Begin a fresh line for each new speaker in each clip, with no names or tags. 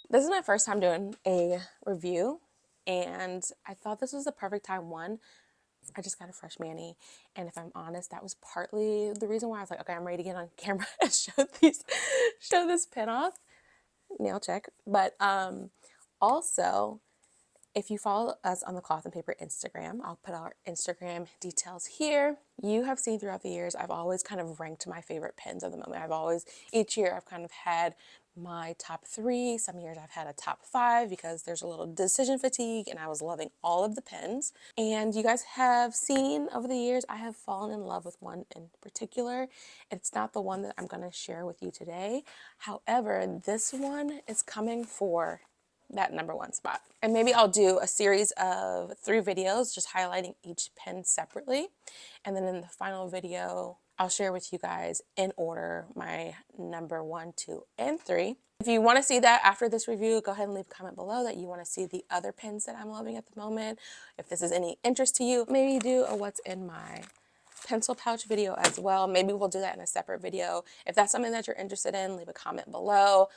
This is my first time doing a review, and I thought this was the perfect time. One, I just got a fresh mani, and if I'm honest, that was partly the reason why I was like, okay, I'm ready to get on camera and show this pen off. Nail check. But also, if you follow us on the Cloth and Paper Instagram, I'll put our Instagram details here. You have seen throughout the years, I've always kind of ranked my favorite pens of the moment. Each year I've kind of had my top 3. Some years I've had a top 5 because there's a little decision fatigue and I was loving all of the pens. And you guys have seen over the years, I have fallen in love with one in particular. It's not the one that I'm going to share with you today. However, this one is coming for that #1 spot. And maybe I'll do a series of 3 videos just highlighting each pen separately. And then in the final video, I'll share with you guys in order my #1, 2, and 3. If you want to see that after this review, go ahead and leave a comment below that you want to see the other pens that I'm loving at the moment. If this is any interest to you, maybe do a what's in my pencil pouch video as well. Maybe we'll do that in a separate video. If that's something that you're interested in, leave a comment below.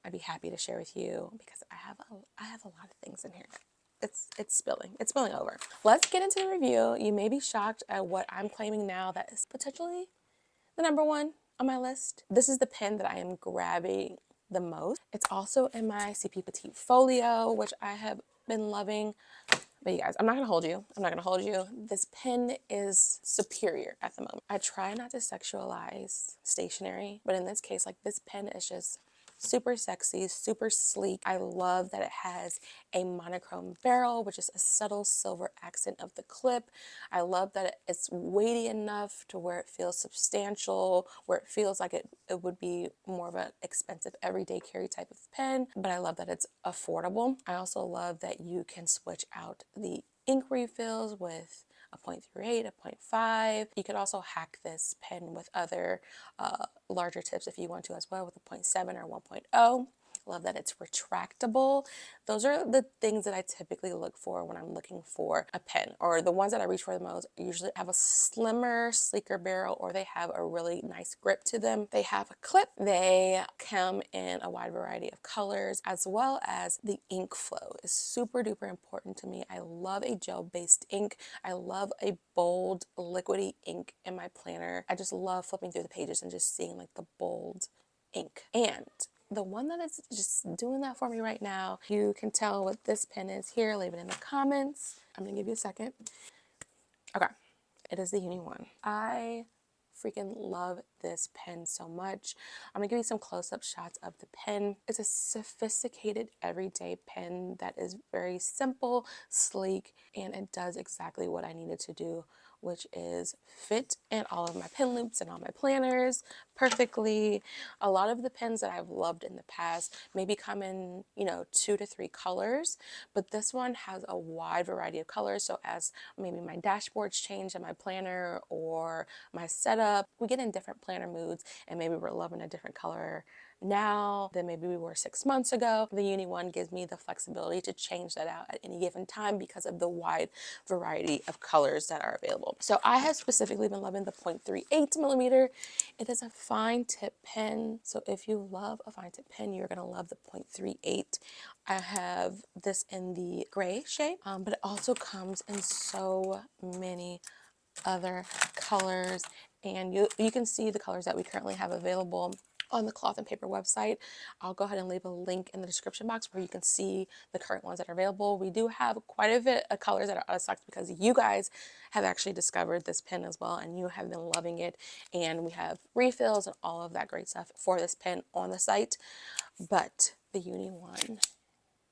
I'd be happy to share with you because I have a lot of things in here. It's spilling over. Let's get into the review. You may be shocked at what I'm claiming now that is potentially the #1 on my list. This is the pen that I am grabbing the most. It's also in my CP Petite Folio, which I have been loving. But you guys, I'm not gonna hold you. I'm not gonna hold you. This pen is superior at the moment. I try not to sexualize stationery, but in this case, like, this pen is just super sexy, super sleek. I love that it has a monochrome barrel, which is a subtle silver accent of the clip. I love that it's weighty enough to where it feels substantial, where it feels like it would be more of an expensive everyday carry type of pen, but I love that it's affordable. I also love that you can switch out the ink refills with a 0.38, a 0.5. You could also hack this pen with other larger tips if you want to as well, with a 0.7 or 1.0. Love that it's retractable. Those are the things that I typically look for when I'm looking for a pen, or the ones that I reach for the most usually have a slimmer, sleeker barrel, or they have a really nice grip to them. They have a clip. They come in a wide variety of colors, as well as the ink flow is super duper important to me. I love a gel-based ink. I love a bold, liquidy ink in my planner. I just love flipping through the pages and just seeing like the bold ink. And the one that is just doing that for me right now, you can tell what this pen is here. Leave it in the comments. I'm gonna give you a second. Okay, it is the Uni-1. I freaking love this pen so much. I'm gonna give you some close-up shots of the pen. It's a sophisticated everyday pen that is very simple, sleek, and it does exactly what I needed to do, which is fit in all of my pen loops and all my planners perfectly. A lot of the pens that I've loved in the past maybe come in, 2 to 3 colors, but this one has a wide variety of colors. So as maybe my dashboards change in my planner or my setup, we get in different planner moods, and maybe we're loving a different color now than maybe we were 6 months ago. The Uni-1 gives me the flexibility to change that out at any given time because of the wide variety of colors that are available. So I have specifically been loving the 0.38 millimeter. It is a fine tip pen. So if you love a fine tip pen, you're gonna love the 0.38. I have this in the gray shade, but it also comes in so many other colors, and you can see the colors that we currently have available on the Cloth and Paper website. I'll go ahead and leave a link in the description box where you can see the current ones that are available. We do have quite a bit of colors that are out of stock because you guys have actually discovered this pen as well, and you have been loving it, and we have refills and all of that great stuff for this pen on the site. But the Uni-1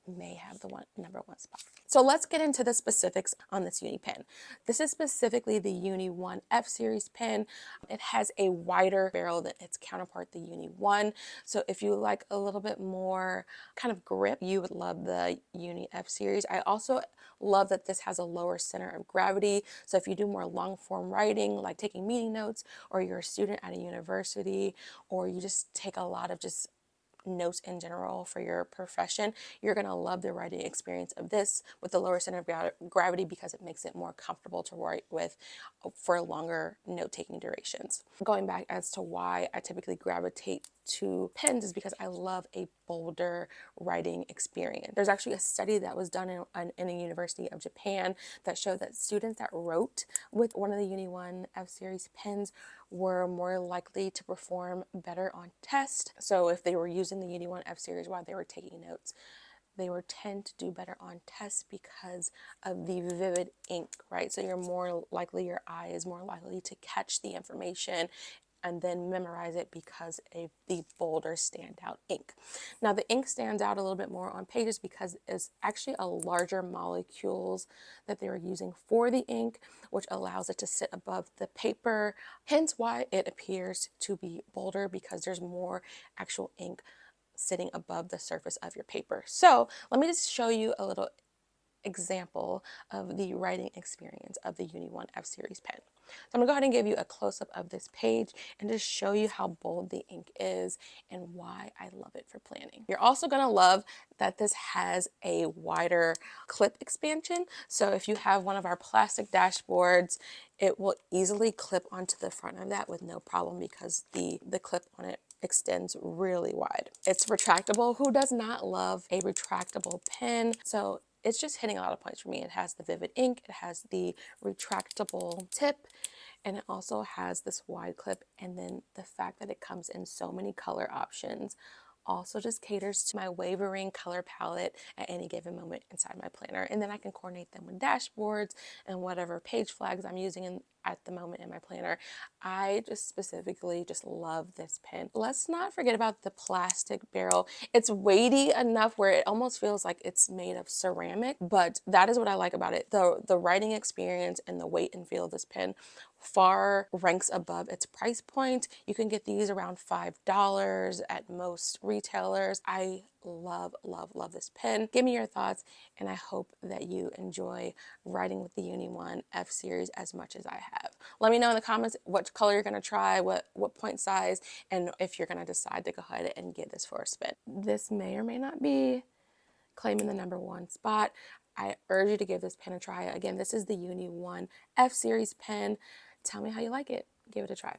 may have the #1 spot. So let's get into the specifics on this Uni pen. This is specifically the Uni-1 F series pen. It has a wider barrel than its counterpart, the Uni-1. So if you like a little bit more kind of grip, you would love the Uni F series. I also love that this has a lower center of gravity. So if you do more long form writing, like taking meeting notes, or you're a student at a university, or you just take a lot of just notes in general for your profession, you're going to love the writing experience of this with the lower center of gravity because it makes it more comfortable to write with for longer note-taking durations. Going back as to why I typically gravitate to pens is because I love a bolder writing experience. There's actually a study that was done in a university of Japan that showed that students that wrote with one of the Uni-1 F-Series pens were more likely to perform better on tests. So if they were using the Uni-1 F-Series while they were taking notes, they would tend to do better on tests because of the vivid ink, right? So you're more likely, your eye is more likely to catch the information and then memorize it because of the bolder standout ink. Now the ink stands out a little bit more on pages because it's actually a larger molecules that they were using for the ink, which allows it to sit above the paper, hence why it appears to be bolder, because there's more actual ink sitting above the surface of your paper. So let me just show you a little example of the writing experience of the Uni-1 F-Series pen. So I'm gonna go ahead and give you a close-up of this page and just show you how bold the ink is and why I love it for planning. You're also gonna love that this has a wider clip expansion. So if you have one of our plastic dashboards, it will easily clip onto the front of that with no problem because the clip on it extends really wide. It's retractable. Who does not love a retractable pen? So it's just hitting a lot of points for me. It has the vivid ink, it has the retractable tip, and it also has this wide clip. And then the fact that it comes in so many color options also just caters to my wavering color palette at any given moment inside my planner. And then I can coordinate them with dashboards and whatever page flags I'm using at the moment in my planner. I just specifically just love this pen. Let's not forget about the plastic barrel. It's weighty enough where it almost feels like it's made of ceramic, but that is what I like about it. The writing experience and the weight and feel of this pen far ranks above its price point. You can get these around $5 at most retailers. I love, love, love this pen. Give me your thoughts, and I hope that you enjoy writing with the Uni-1 F-Series as much as I have. Let me know in the comments what color you're gonna try, what point size, and if you're gonna decide to go ahead and give this for a spin. This may or may not be claiming the #1 spot. I urge you to give this pen a try. Again, this is the Uni-1 F-Series pen. Tell me how you like it. Give it a try.